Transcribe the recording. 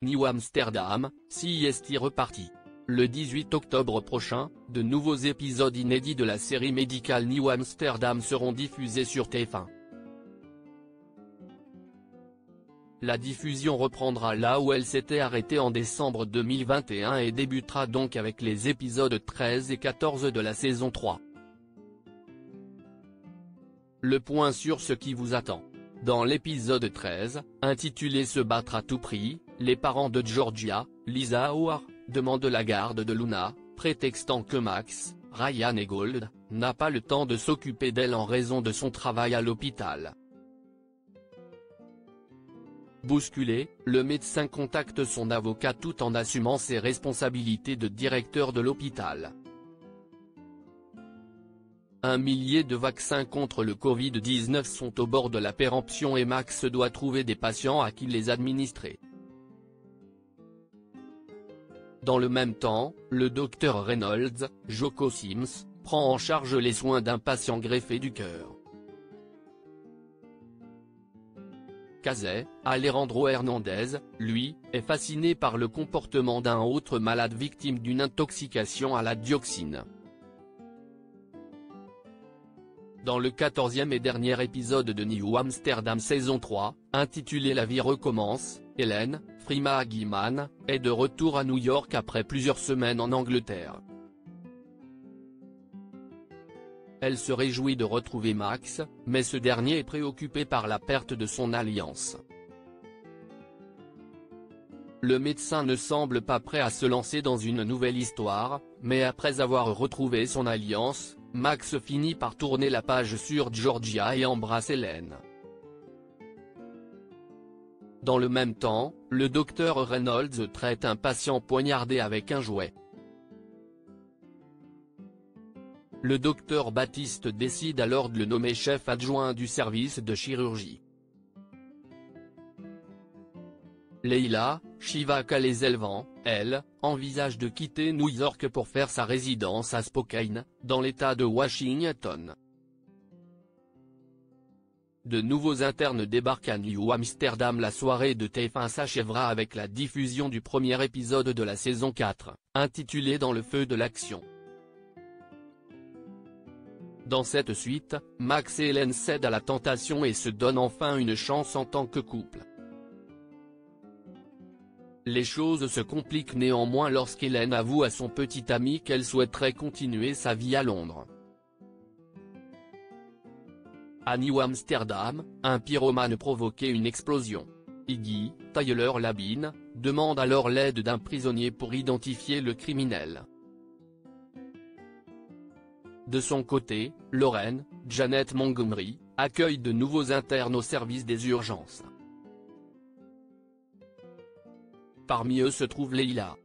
New Amsterdam, CST reparti. Le 18 octobre prochain, de nouveaux épisodes inédits de la série médicale New Amsterdam seront diffusés sur TF1. La diffusion reprendra là où elle s'était arrêtée en décembre 2021 et débutera donc avec les épisodes 13 et 14 de la saison 3. Le point sur ce qui vous attend. Dans l'épisode 13, intitulé Se battre à tout prix, les parents de Georgia, Lisa Howard, demandent la garde de Luna, prétextant que Max, Ryan et Gold, n'a pas le temps de s'occuper d'elle en raison de son travail à l'hôpital. Bousculé, le médecin contacte son avocat tout en assumant ses responsabilités de directeur de l'hôpital. Un millier de vaccins contre le Covid-19 sont au bord de la péremption et Max doit trouver des patients à qui les administrer. Dans le même temps, le docteur Reynolds, Joko Sims, prend en charge les soins d'un patient greffé du cœur. Casey, Alejandro Hernandez, lui, est fasciné par le comportement d'un autre malade victime d'une intoxication à la dioxine. Dans le 14e et dernier épisode de New Amsterdam saison 3, intitulé La vie recommence, Hélène, Freema Agyeman, est de retour à New York après plusieurs semaines en Angleterre. Elle se réjouit de retrouver Max, mais ce dernier est préoccupé par la perte de son alliance. Le médecin ne semble pas prêt à se lancer dans une nouvelle histoire, mais après avoir retrouvé son alliance, Max finit par tourner la page sur Georgia et embrasse Hélène. Dans le même temps, le docteur Reynolds traite un patient poignardé avec un jouet. Le docteur Baptiste décide alors de le nommer chef adjoint du service de chirurgie. Leila, Shiva Kaleselvan, elle, envisage de quitter New York pour faire sa résidence à Spokane, dans l'État de Washington. De nouveaux internes débarquent à New Amsterdam. La soirée de TF1 s'achèvera avec la diffusion du premier épisode de la saison 4, intitulé Dans le feu de l'action. Dans cette suite, Max et Hélène cèdent à la tentation et se donnent enfin une chance en tant que couple. Les choses se compliquent néanmoins lorsqu'Hélène avoue à son petit ami qu'elle souhaiterait continuer sa vie à Londres. À New Amsterdam, un pyromane provoquait une explosion. Iggy, Tyler Labine, demande alors l'aide d'un prisonnier pour identifier le criminel. De son côté, Lorraine, Janet Montgomery, accueille de nouveaux internes au service des urgences. Parmi eux se trouve Leila.